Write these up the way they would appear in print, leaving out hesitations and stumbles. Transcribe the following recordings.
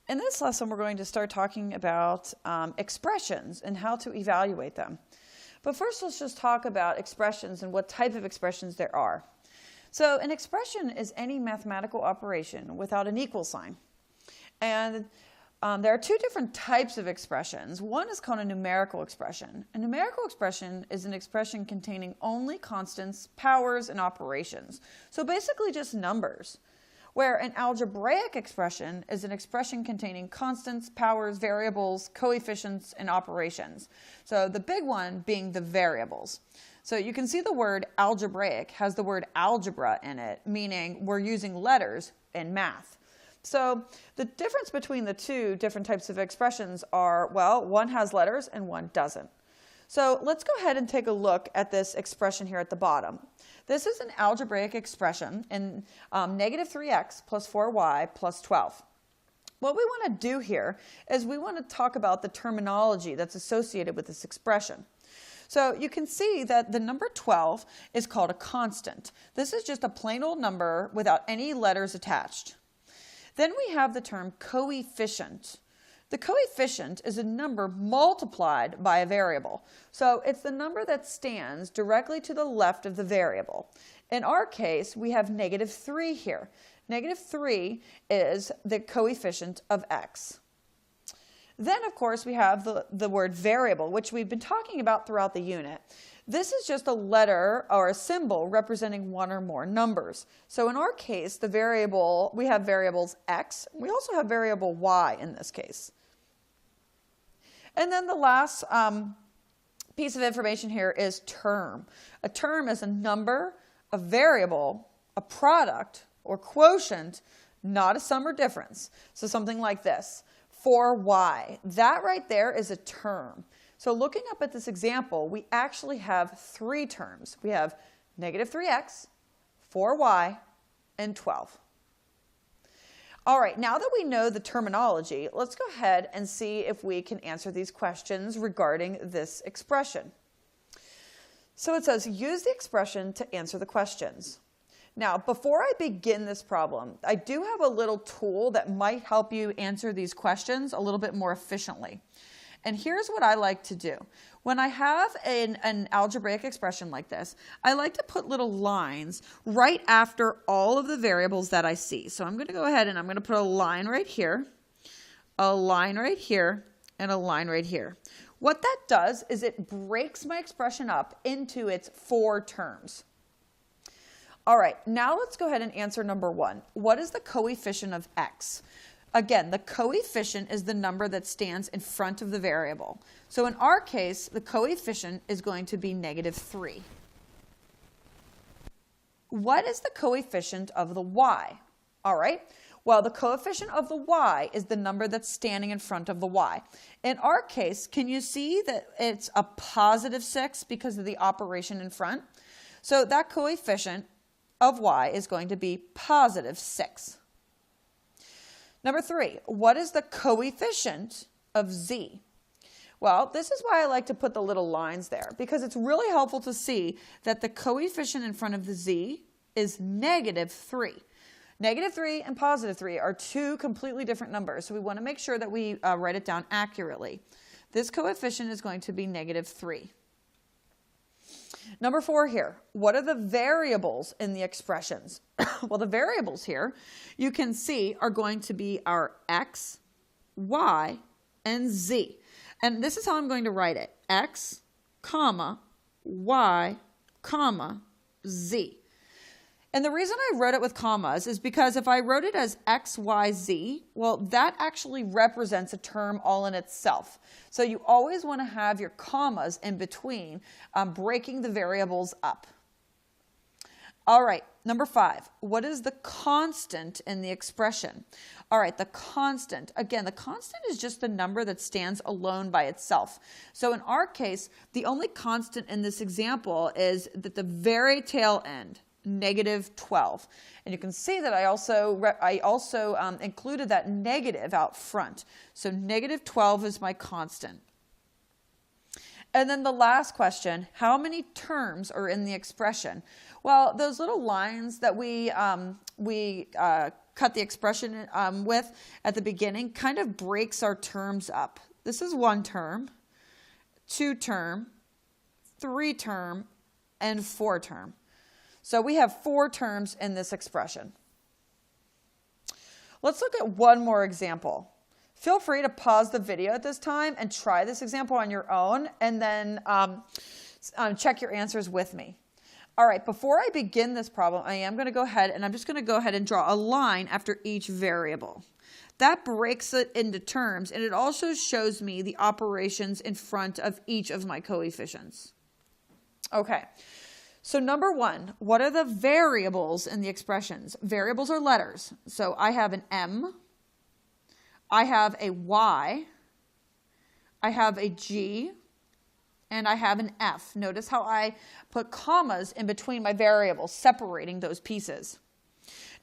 In this lesson, we're going to start talking about expressions and how to evaluate them. But first, let's just talk about expressions and what type of expressions there are. So an expression is any mathematical operation without an equal sign. And there are two different types of expressions. One is called a numerical expression. A numerical expression is an expression containing only constants, powers, and operations. So basically just numbers. Where an algebraic expression is an expression containing constants, powers, variables, coefficients, and operations. So the big one being the variables. So you can see the word algebraic has the word algebra in it, meaning we're using letters in math. So the difference between the two different types of expressions are, well, one has letters and one doesn't. So let's go ahead and take a look at this expression here at the bottom. This is an algebraic expression in negative 3x plus 4y plus 12. What we want to do here is we want to talk about the terminology that's associated with this expression. So you can see that the number 12 is called a constant. This is just a plain old number without any letters attached. Then we have the term coefficient. The coefficient is a number multiplied by a variable. So it's the number that stands directly to the left of the variable. In our case, we have negative 3 here. Negative 3 is the coefficient of x. Then, of course, we have the word variable, which we've been talking about throughout the unit. This is just a letter or a symbol representing one or more numbers. So in our case, the variable, we have variables x. We also have variable y in this case. And then the last piece of information here is term. A term is a number, a variable, a product, or quotient, not a sum or difference. So something like this, 4y. That right there is a term. So looking up at this example, we actually have 3 terms. We have negative 3x, 4y, and 12. All right, now that we know the terminology, let's go ahead and see if we can answer these questions regarding this expression. So it says, use the expression to answer the questions. Now, before I begin this problem, I do have a little tool that might help you answer these questions a little bit more efficiently. And here's what I like to do. When I have an algebraic expression like this, I like to put little lines right after all of the variables that I see. So I'm going to go ahead and I'm going to put a line right here, a line right here, and a line right here. What that does is it breaks my expression up into its 4 terms. All right, now let's go ahead and answer number 1. What is the coefficient of x? Again, the coefficient is the number that stands in front of the variable. So in our case, the coefficient is going to be negative 3. What is the coefficient of the y? All right, well, the coefficient of the y is the number that's standing in front of the y. In our case, can you see that it's a positive 6 because of the operation in front? So that coefficient of y is going to be positive 6. Number 3, what is the coefficient of z? Well, this is why I like to put the little lines there, because it's really helpful to see that the coefficient in front of the z is negative 3. Negative 3 and positive 3 are 2 completely different numbers, so we want to make sure that we write it down accurately. This coefficient is going to be negative 3. Number 4 here, what are the variables in the expressions? Well, the variables here, you can see, are going to be our x, y, and z. And this is how I'm going to write it, x, comma, y, comma, z. And the reason I wrote it with commas is because if I wrote it as x, y, z, well, that actually represents a term all in itself. So you always want to have your commas in between, breaking the variables up. All right, number 5, what is the constant in the expression? All right, the constant. Again, the constant is just the number that stands alone by itself. So in our case, the only constant in this example is at the very tail end, negative 12. And you can see that I also included that negative out front. So negative 12 is my constant. And then the last question, how many terms are in the expression? Well, those little lines that we cut the expression with at the beginning kind of breaks our terms up. This is 1 term, 2 term, 3 term, and 4 term. So we have 4 terms in this expression. Let's look at one more example. Feel free to pause the video at this time and try this example on your own, and then check your answers with me. All right, before I begin this problem, I'm just going to go ahead and draw a line after each variable. That breaks it into terms, and it also shows me the operations in front of each of my coefficients. Okay, so number 1, what are the variables in the expressions? Variables are letters. So I have an M, I have a Y, I have a G, and I have an F. Notice how I put commas in between my variables, separating those pieces.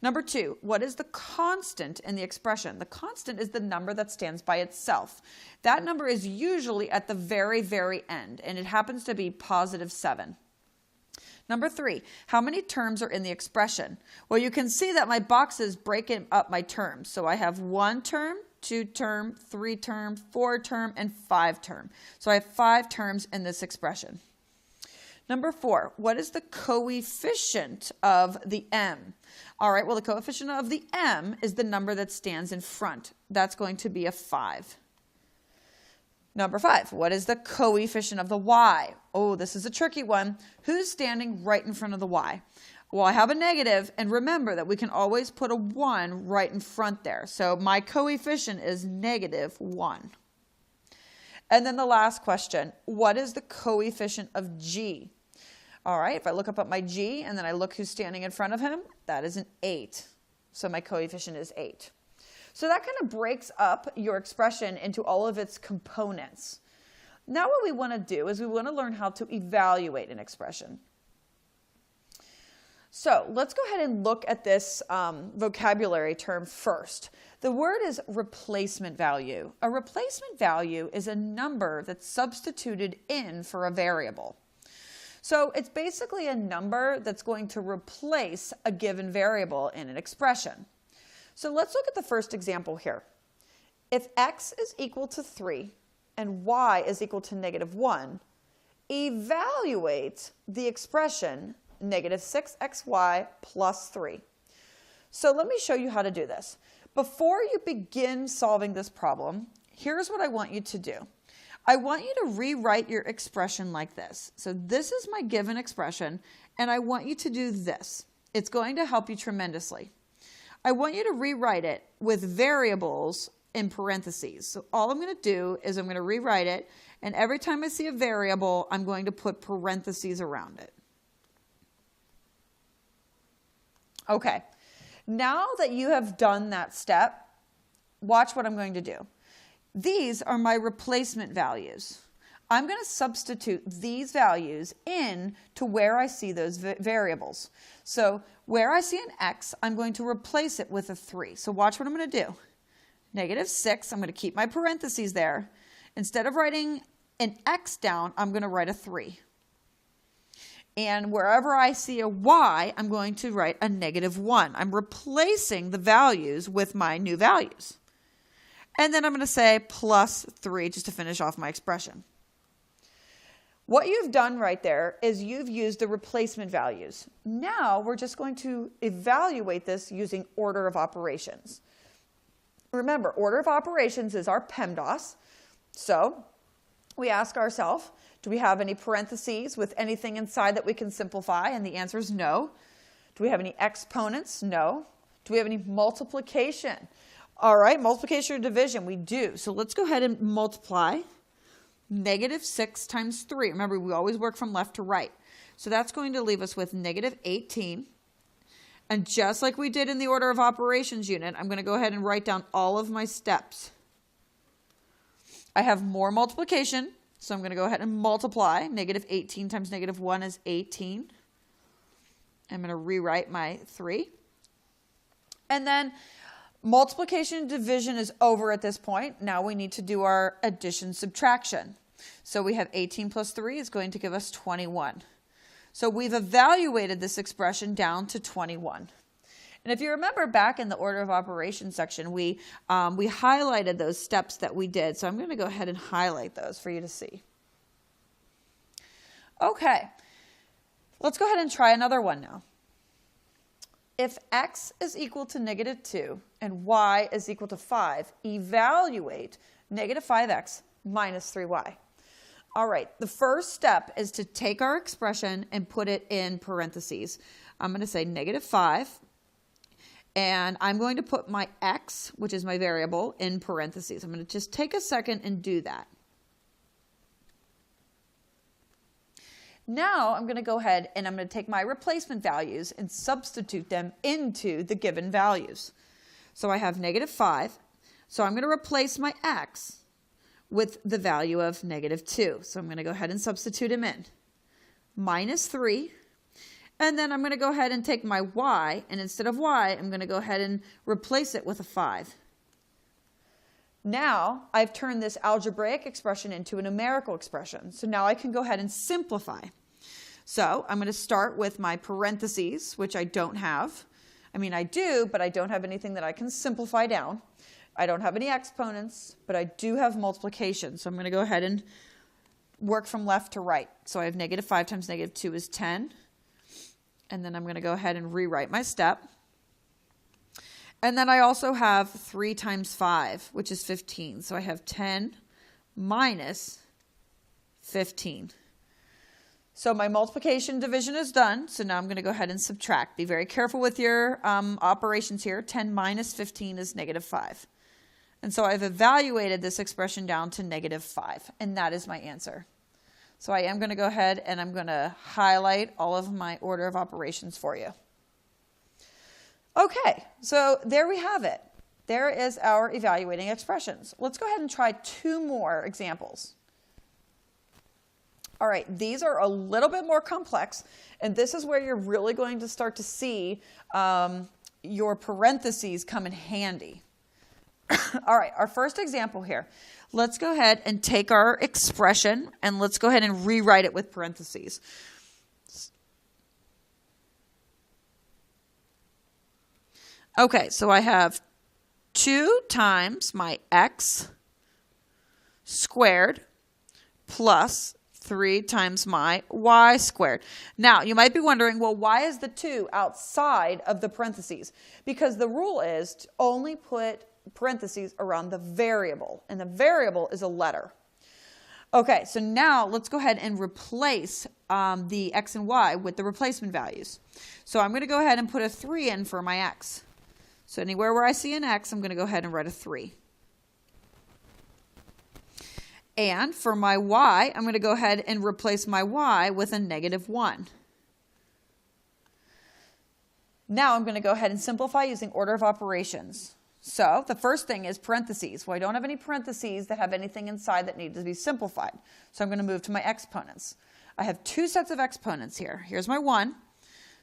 Number 2, what is the constant in the expression? The constant is the number that stands by itself. That number is usually at the very, very end, and it happens to be positive 7. Number 3, how many terms are in the expression? Well, you can see that my boxes break up my terms. So I have 1 term, 2 term, 3 term, 4 term, and 5 term. So I have 5 terms in this expression. Number 4, what is the coefficient of the M? All right, well, the coefficient of the M is the number that stands in front. That's going to be a 5. Number 5, what is the coefficient of the Y? Oh, this is a tricky one. Who's standing right in front of the Y? Well, I have a negative, and remember that we can always put a 1 right in front there. So my coefficient is negative 1. And then the last question, what is the coefficient of G? All right, if I look up at my G and then I look who's standing in front of him, that is an 8. So my coefficient is 8. So that kind of breaks up your expression into all of its components. Now what we want to do is we want to learn how to evaluate an expression. So let's go ahead and look at this vocabulary term first. The word is replacement value. A replacement value is a number that's substituted in for a variable. So it's basically a number that's going to replace a given variable in an expression. So let's look at the first example here. If x is equal to 3 and y is equal to negative 1, evaluate the expression negative 6xy plus 3. So let me show you how to do this. Before you begin solving this problem, here's what I want you to do. I want you to rewrite your expression like this. So this is my given expression, and I want you to do this. It's going to help you tremendously. I want you to rewrite it with variables in parentheses. So all I'm going to do is I'm going to rewrite it, and every time I see a variable, I'm going to put parentheses around it. Okay, now that you have done that step, watch what I'm going to do. These are my replacement values. I'm going to substitute these values in to where I see those variables. So where I see an x, I'm going to replace it with a 3. So watch what I'm going to do. Negative 6, I'm going to keep my parentheses there. Instead of writing an x down, I'm going to write a 3. And wherever I see a y, I'm going to write a negative 1. I'm replacing the values with my new values. And then I'm going to say plus 3 just to finish off my expression. What you've done right there is you've used the replacement values. Now we're just going to evaluate this using order of operations. Remember, order of operations is our PEMDAS. So we ask ourselves, do we have any parentheses with anything inside that we can simplify? And the answer is no. Do we have any exponents? No. Do we have any multiplication? All right, multiplication or division, we do. So let's go ahead and multiply negative 6 times 3. Remember, we always work from left to right. So that's going to leave us with negative 18. And just like we did in the order of operations unit, I'm going to go ahead and write down all of my steps. I have more multiplication, so I'm going to go ahead and multiply. Negative 18 times negative 1 is 18. I'm going to rewrite my 3. And then multiplication and division is over at this point. Now we need to do our addition subtraction. So we have 18 plus 3 is going to give us 21. So we've evaluated this expression down to 21. And if you remember back in the order of operations section, we highlighted those steps that we did. So I'm going to go ahead and highlight those for you to see. Okay, let's go ahead and try another one now. If x is equal to -2 and y is equal to 5, evaluate -5x minus 3y. All right, the first step is to take our expression and put it in parentheses. I'm going to say -5, and I'm going to put my x, which is my variable, in parentheses. I'm going to just take a second and do that. Now I'm going to go ahead and I'm going to take my replacement values and substitute them into the given values. So I have -5. So I'm going to replace my x with the value of -2. So I'm going to go ahead and substitute them in. -3. And then I'm going to go ahead and take my y, and instead of y, I'm going to go ahead and replace it with a 5. Now I've turned this algebraic expression into a numerical expression. So now I can go ahead and simplify. So I'm going to start with my parentheses, which I don't have. I mean, I do, but I don't have anything that I can simplify down. I don't have any exponents, but I do have multiplication. So I'm going to go ahead and work from left to right. So I have -5 times -2 is 10. And then I'm going to go ahead and rewrite my step. And then I also have 3 times 5, which is 15. So I have 10 minus 15. So my multiplication division is done. So now I'm going to go ahead and subtract. Be very careful with your operations here. 10 minus 15 is -5. And so I've evaluated this expression down to -5. And that is my answer. So I am going to go ahead and I'm going to highlight all of my order of operations for you. Okay, so there we have it. There is our evaluating expressions. Let's go ahead and try 2 more examples. All right, these are a little bit more complex, and this is where you're really going to start to see your parentheses come in handy. All right, our first example here. Let's go ahead and take our expression, and let's go ahead and rewrite it with parentheses. Okay, so I have 2 times my x squared plus 3 times my y squared. Now, you might be wondering, well, why is the 2 outside of the parentheses? Because the rule is to only put parentheses around the variable, and the variable is a letter. Okay, so now let's go ahead and replace the x and y with the replacement values. So I'm going to go ahead and put a 3 in for my x. So anywhere where I see an x, I'm going to go ahead and write a 3. And for my y, I'm going to go ahead and replace my y with a -1. Now I'm going to go ahead and simplify using order of operations. So the first thing is parentheses. Well, I don't have any parentheses that have anything inside that need to be simplified. So I'm going to move to my exponents. I have 2 sets of exponents here. Here's my 1.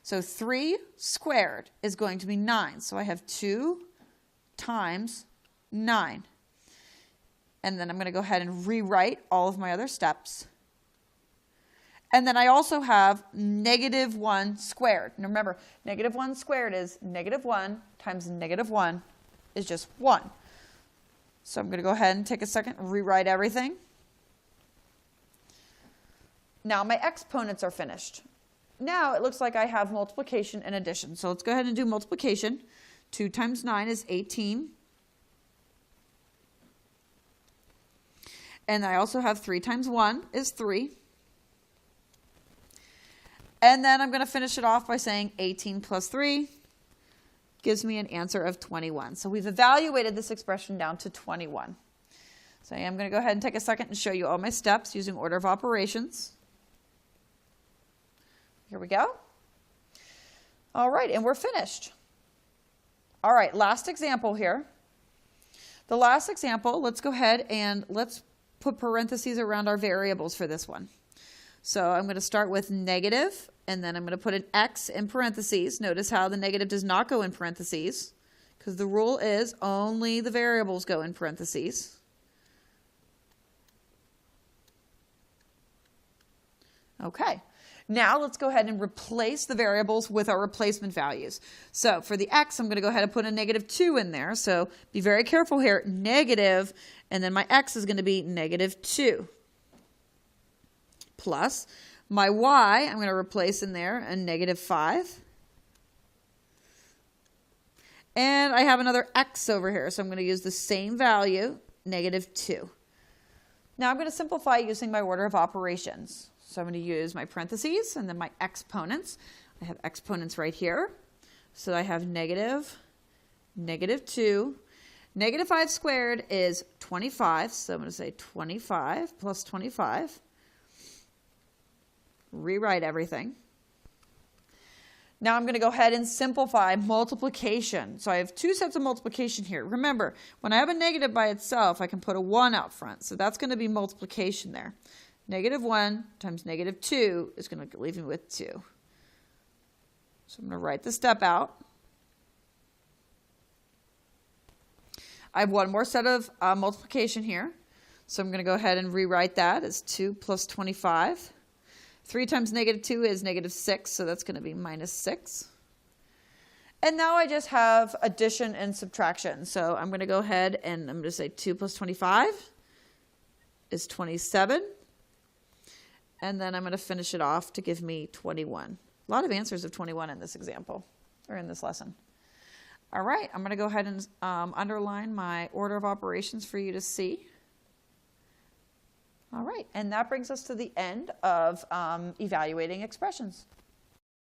So 3 squared is going to be 9. So I have 2 times 9. And then I'm going to go ahead and rewrite all of my other steps. And then I also have -1 squared. Now remember, -1 squared is -1 times -1 is just 1. So I'm going to go ahead and take a second and rewrite everything. Now my exponents are finished. Now it looks like I have multiplication and addition. So let's go ahead and do multiplication. 2 times 9 is 18. And I also have 3 times 1 is 3. And then I'm going to finish it off by saying 18 plus 3 gives me an answer of 21. So we've evaluated this expression down to 21. So I am going to go ahead and take a second and show you all my steps using order of operations. Here we go. All right, and we're finished. All right, last example here. The last example, let's go ahead and let's put parentheses around our variables for this one. So I'm going to start with negative, and then I'm going to put an x in parentheses. Notice how the negative does not go in parentheses, because the rule is only the variables go in parentheses. Okay. Now let's go ahead and replace the variables with our replacement values. So for the x, I'm going to go ahead and put a -2 in there. So be very careful here. Negative, and then my x is going to be -2. Plus my y, I'm going to replace in there a -5. And I have another x over here, so I'm going to use the same value, -2. Now I'm going to simplify using my order of operations. So I'm going to use my parentheses and then my exponents. I have exponents right here. So I have -2. -5 squared is 25. So I'm going to say 25 plus 25. Rewrite everything. Now I'm going to go ahead and simplify multiplication. So I have two sets of multiplication here. Remember, when I have a negative by itself, I can put a 1 out front. So that's going to be multiplication there. -1 times -2 is going to leave me with 2. So I'm going to write the step out. I have one more set of multiplication here. So I'm going to go ahead and rewrite that as 2 plus 25. 3 times -2 is -6, so that's going to be -6. And now I just have addition and subtraction. So I'm going to go ahead and I'm going to say 2 plus 25 is 27. And then I'm going to finish it off to give me 21. A lot of answers of 21 in this example, or in this lesson. All right, I'm going to go ahead and underline my order of operations for you to see. All right, and that brings us to the end of evaluating expressions.